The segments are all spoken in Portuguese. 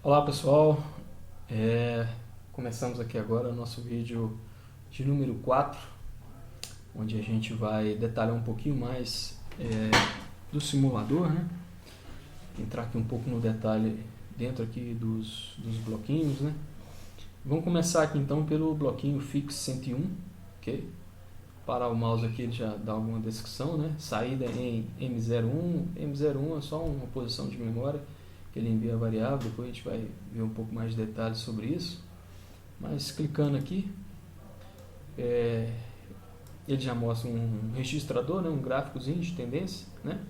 Olá pessoal, começamos aqui agora o nosso vídeo de número 4, onde a gente vai detalhar um pouquinho mais do simulador, né? Entrar aqui um pouco no detalhe dentro aqui dos bloquinhos, né? Vamos começar aqui então pelo bloquinho Fix 101, ok? Parar o mouse aqui, ele já dá alguma descrição, né? Saída em M01, M01 é só uma posição de memória que ele envia a variável, depois a gente vai ver um pouco mais de detalhes sobre isso. Mas clicando aqui, ele já mostra um registrador, né? Um gráficozinho de tendência, né?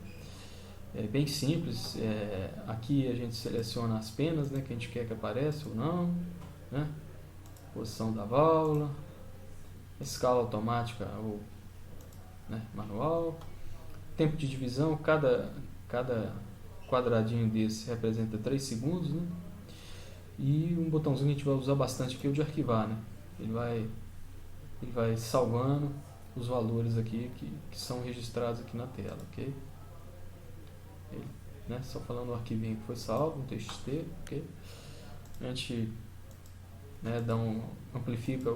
É bem simples. Aqui a gente seleciona as penas, né? Que a gente quer que apareça ou não, né? Posição da válvula, escala automática ou, né, manual, tempo de divisão, cada quadradinho desse representa 3 segundos, né? E um botãozinho que a gente vai usar bastante aqui é o de arquivar, né? Ele vai salvando os valores aqui que são registrados aqui na tela, ok? Né? Só falando o arquivinho que foi salvo, um TXT, ok? A gente, né, amplifica a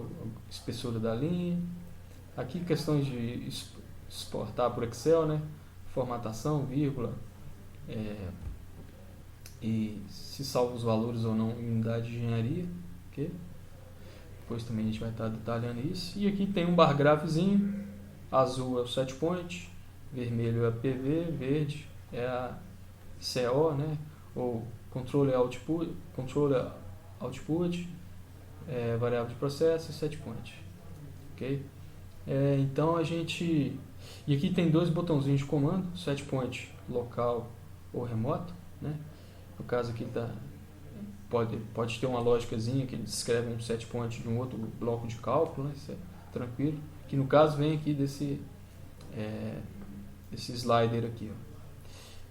espessura da linha. Aqui questões de exportar por Excel, né? Formatação, vírgula, e se salva os valores ou não em unidade de engenharia, ok? Depois também a gente vai estar detalhando isso. E aqui tem um bar graphzinho, azul é o set point, vermelho é a PV, verde é a CO, né? Ou controle output, variável de processo e set point, ok? Então a gente... E aqui tem dois botãozinhos de comando, set point local ou remoto, né? No caso aqui pode ter uma lógicazinha que ele descreve um set point de um outro bloco de cálculo, né? Isso é tranquilo. Que no caso vem aqui desse slider aqui, ó.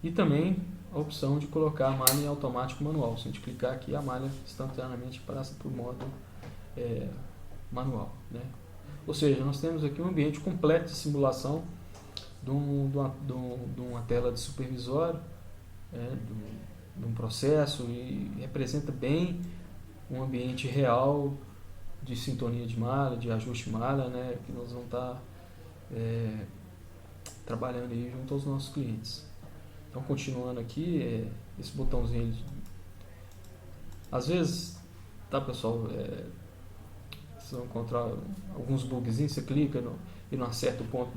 E também a opção de colocar a malha em automático manual. Se a gente clicar aqui, a malha instantaneamente passa para o modo manual, né? Ou seja, nós temos aqui um ambiente completo de simulação de uma tela de supervisório, de um processo, e representa bem um ambiente real de sintonia de malha, de ajuste de malha, né, que nós vamos estar trabalhando aí junto aos nossos clientes. Então, continuando aqui, esse botãozinho, às vezes, tá pessoal, vocês vão encontrar alguns bugzinhos, você clica e não acerta o ponto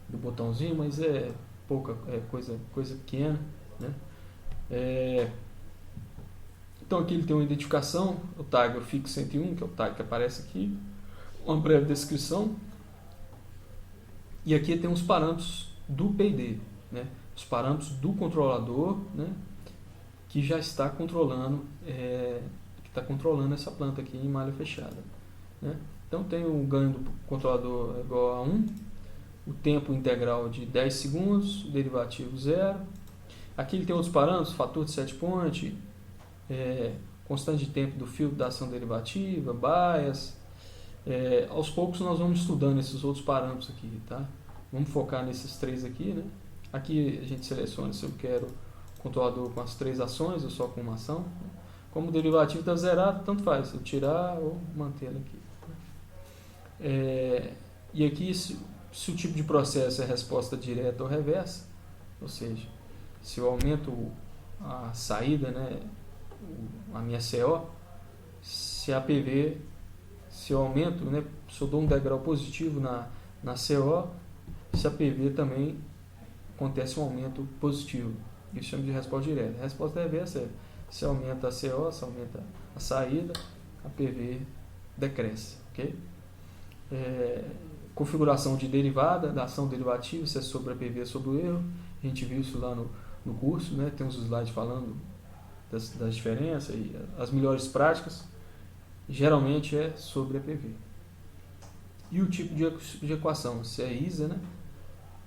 do botãozinho, mas é pouca, coisa pequena, né? Então aqui ele tem uma identificação, o tag é o Fix 101, que é o tag que aparece aqui, uma breve descrição, e aqui tem os parâmetros do P&D, né? Os parâmetros do controlador, né? Que já está controlando, essa planta aqui em malha fechada, né? Então tem o ganho do controlador igual a 1, o tempo integral de 10 segundos, o derivativo 0. Aqui ele tem outros parâmetros, fator de set point, constante de tempo do filtro da ação derivativa, bias. Aos poucos nós vamos estudando esses outros parâmetros aqui, tá? Vamos focar nesses três aqui, né? Aqui a gente seleciona se eu quero controlador com as 3 ações ou só com uma ação. Como o derivativo está zerado, tanto faz, eu tirar ou mantê-lo aqui. E aqui, se o tipo de processo é resposta direta ou reversa, ou seja, se eu aumento a saída, né, a minha CO, se a PV, se eu aumento, né, se eu dou um degrau positivo na CO, se a PV também acontece um aumento positivo. Isso chama de resposta direta. A resposta reversa se aumenta a CO, se aumenta a saída, a PV decresce, ok? Configuração de derivada, da ação derivativa, se é sobre a PV ou sobre o erro. A gente viu isso lá no curso, né? Tem uns slides falando das diferenças e as melhores práticas. Geralmente é sobre a PV. E o tipo de equação, se é ISA, né,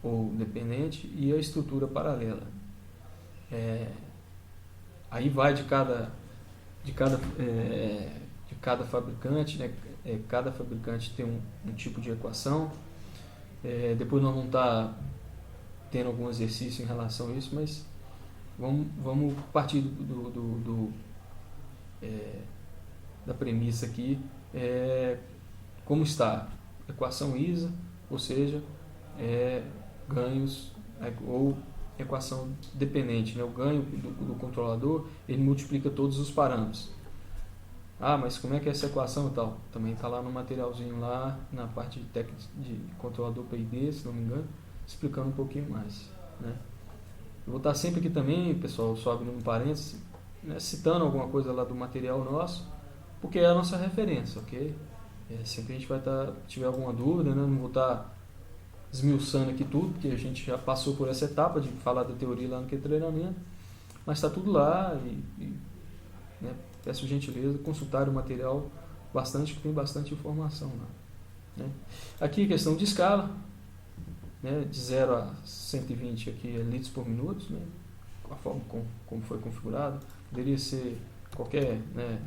ou dependente, e a estrutura paralela. Aí vai de cada fabricante, né? Cada fabricante tem um tipo de equação. Depois nós vamos estar tendo algum exercício em relação a isso, mas vamos partir da premissa aqui, como está a equação ISA, ou seja, ganhos ou equação dependente, né? O ganho do controlador, ele multiplica todos os parâmetros. Ah, mas como é que é essa equação e tal? Também está lá no materialzinho lá, na parte de técnica de controlador PID, se não me engano, explicando um pouquinho mais, né? Eu vou estar sempre aqui também, pessoal, só abrindo um parênteses, né, citando alguma coisa lá do material nosso, porque é a nossa referência, ok? Sempre a gente vai estar, tiver alguma dúvida, né? Não vou estar esmiuçando aqui tudo, porque a gente já passou por essa etapa de falar da teoria lá no que treinamento, mas está tudo lá né, peço gentileza consultar o material bastante, que tem bastante informação lá, né? Aqui questão de escala, né, de 0 a 120 aqui é litros por minuto, né, a forma como foi configurado, poderia ser qualquer, né,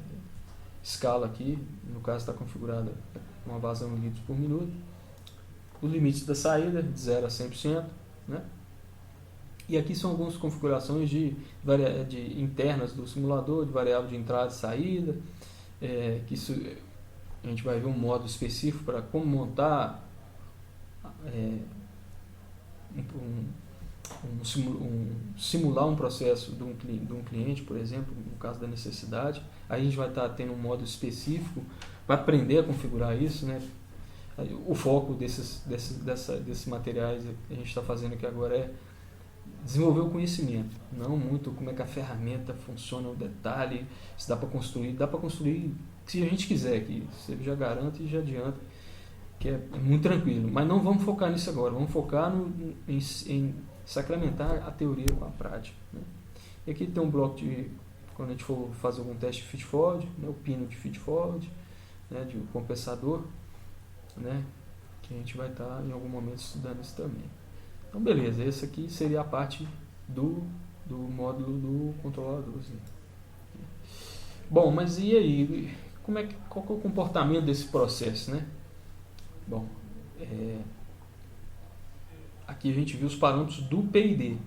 escala aqui, no caso está configurada uma vazão em litros por minuto. O limite da saída, de 0 a 100%, né? E aqui são algumas configurações de internas do simulador, de variável de entrada e saída, que isso a gente vai ver um modo específico para como montar simular um processo de um cliente, por exemplo, no caso da necessidade. Aí a gente vai estar tendo um modo específico para aprender a configurar isso, né? O foco desses materiais que a gente está fazendo aqui agora é desenvolver o conhecimento, não muito como é que a ferramenta funciona no detalhe, se dá para construir se a gente quiser, que você já garante e já adianta, que é muito tranquilo, mas não vamos focar nisso agora, vamos focar em sacramentar a teoria com a prática, né? E aqui tem um bloco de, quando a gente for fazer algum teste de feed-forward, né, o pino de feed-forward, né, de compensador, né, que a gente vai estar em algum momento estudando isso também. Então beleza, essa aqui seria a parte do módulo do controladorzinho. Bom, mas e aí, qual que é o comportamento desse processo, né? Bom, aqui a gente viu os parâmetros do PID.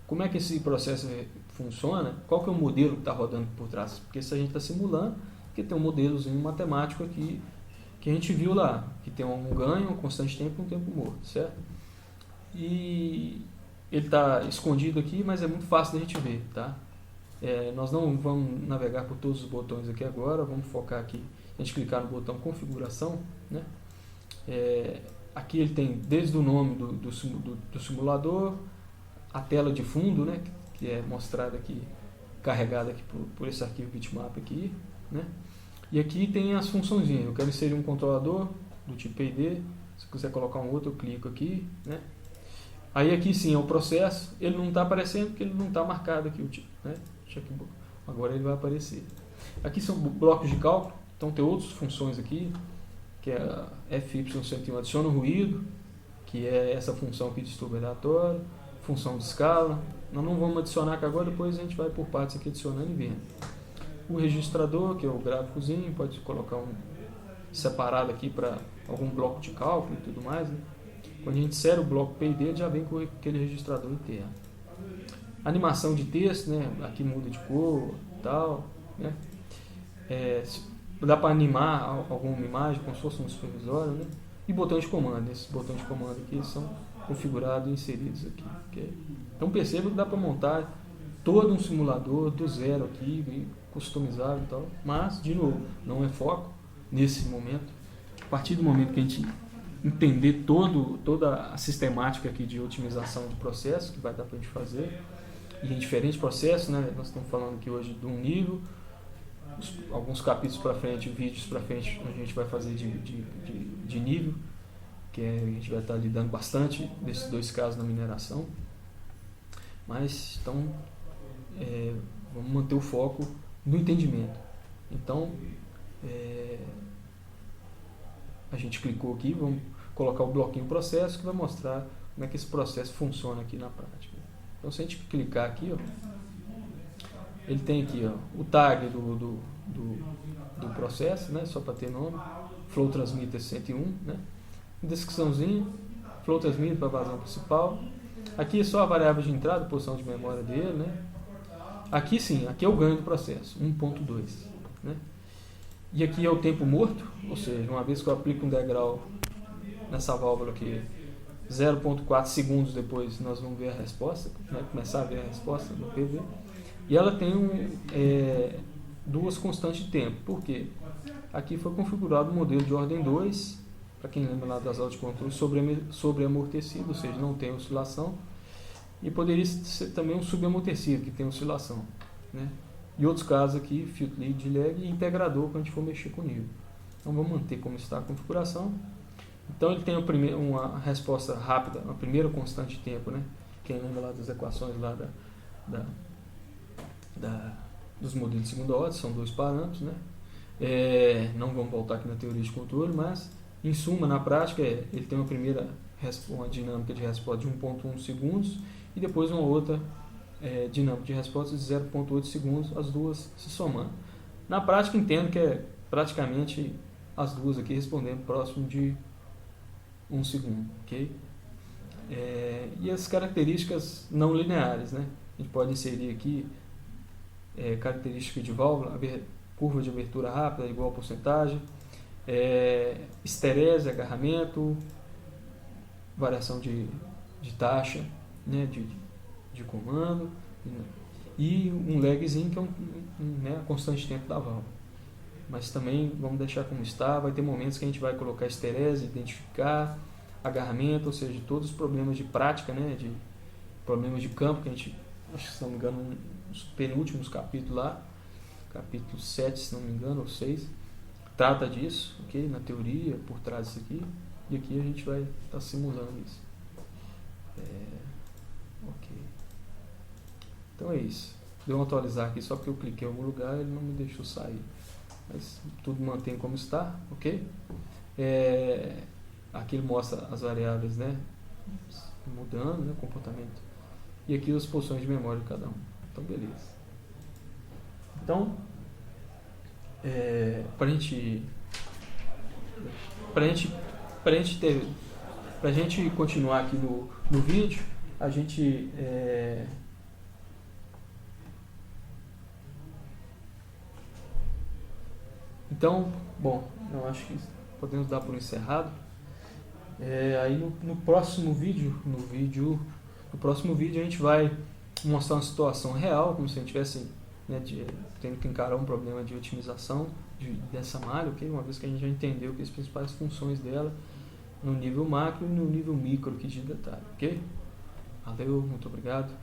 Como é que esse processo funciona? Qual que é o modelo que está rodando por trás? Porque se a gente está simulando, porque tem um modelozinho matemático aqui que a gente viu lá, que tem um ganho, um constante tempo e um tempo morto, certo? E ele está escondido aqui, mas é muito fácil da gente ver, tá? Nós não vamos navegar por todos os botões aqui agora, vamos focar aqui, a gente clicar no botão configuração, né? Aqui ele tem desde o nome do simulador, a tela de fundo, né, que é mostrada aqui, carregada aqui por esse arquivo bitmap aqui, né? E aqui tem as funçõezinhas. Eu quero inserir um controlador do tipo PID. Se quiser colocar um outro, eu clico aqui, né? Aí aqui sim é o processo. Ele não está aparecendo porque ele não está marcado aqui o tipo, né? Checkbox. Agora ele vai aparecer. Aqui são blocos de cálculo. Então tem outras funções aqui, que é a FY101 adiciona o ruído, que é essa função aqui de distúrbio aleatório, função de escala. Nós não vamos adicionar aqui agora, depois a gente vai por partes aqui adicionando e vendo. O registrador, que é o gráficozinho, pode colocar um separado aqui para algum bloco de cálculo e tudo mais, né? Quando a gente insere o bloco PID, ele já vem com aquele registrador interno. Animação de texto, né? Aqui muda de cor e tal, né? Dá para animar alguma imagem como se fosse um supervisório, né? E botão de comando. Esses botões de comando aqui são configurados e inseridos aqui. Okay? Então perceba que dá para montar todo um simulador do zero aqui, customizado e tal, mas, de novo, não é foco nesse momento. A partir do momento que a gente entender toda a sistemática aqui de otimização de processo, que vai dar para a gente fazer, e em diferentes processos, né? Nós estamos falando aqui hoje de um nível, alguns capítulos para frente, vídeos para frente, a gente vai fazer de nível, que a gente vai estar lidando bastante desses dois casos na mineração, mas, então, vamos manter o foco no entendimento. Então, a gente clicou aqui, vamos colocar o bloquinho processo que vai mostrar como é que esse processo funciona aqui na prática. Então, se a gente clicar aqui, ó, ele tem aqui, ó, o tag do processo, né, só para ter nome, Flow Transmitter 101, né, descriçãozinha, Flow Transmitter para a vazão principal. Aqui é só a variável de entrada, posição de memória dele, né. Aqui sim, aqui é o ganho do processo, 1.2. Né? E aqui é o tempo morto, ou seja, uma vez que eu aplico um degrau nessa válvula aqui, 0.4 segundos depois nós vamos ver a resposta, né? Começar a ver a resposta do PV. E ela tem duas constantes de tempo. Por quê? Aqui foi configurado um modelo de ordem 2, para quem lembra lá das aulas de controle, sobre amortecido, ou seja, não tem oscilação. E poderia ser também um subamortecido, que tem oscilação. Né? E outros casos aqui, filtro lead lag e integrador, quando a gente for mexer com o nível. Então vamos manter como está a configuração. Então ele tem uma resposta rápida, uma primeira constante de tempo, né? Quem lembra lá das equações lá dos modelos de segunda ordem, são dois parâmetros, né? Não vamos voltar aqui na teoria de controle, mas em suma, na prática, ele tem uma dinâmica de resposta de 1.1 segundos e depois uma outra dinâmica de resposta de 0.8 segundos, as duas se somando. Na prática, entendo que é praticamente as duas aqui respondendo próximo de 1 segundo, ok? E as características não lineares, né? A gente pode inserir aqui característica de válvula, curva de abertura rápida igual a porcentagem, esterese, agarramento, variação de taxa, né? de comando, e um lagzinho que é a constante de tempo da válvula. Mas também vamos deixar como está, vai ter momentos que a gente vai colocar esterese, identificar, agarramento, ou seja, todos os problemas de prática, né, de problemas de campo, que a gente, acho que se não me engano, nos penúltimos capítulos lá, capítulo 7, se não me engano, ou 6, trata disso, ok? Na teoria, por trás disso aqui, e aqui a gente vai estar simulando isso. Ok. Então é isso. Deu um atualizar aqui só porque eu cliquei em algum lugar e ele não me deixou sair. Mas tudo mantém como está, ok? Aqui ele mostra as variáveis, né? Mudando, né? Comportamento. E aqui as posições de memória de cada um. Então, beleza. Então, para a gente continuar aqui no vídeo, a gente então, bom, eu acho que podemos dar por encerrado. Aí no próximo vídeo, a gente vai mostrar uma situação real, como se a gente tivesse, né, tendo que encarar um problema de otimização dessa malha, okay? Uma vez que a gente já entendeu que as principais funções dela no nível macro e no nível micro aqui de detalhe, ok? Valeu, muito obrigado.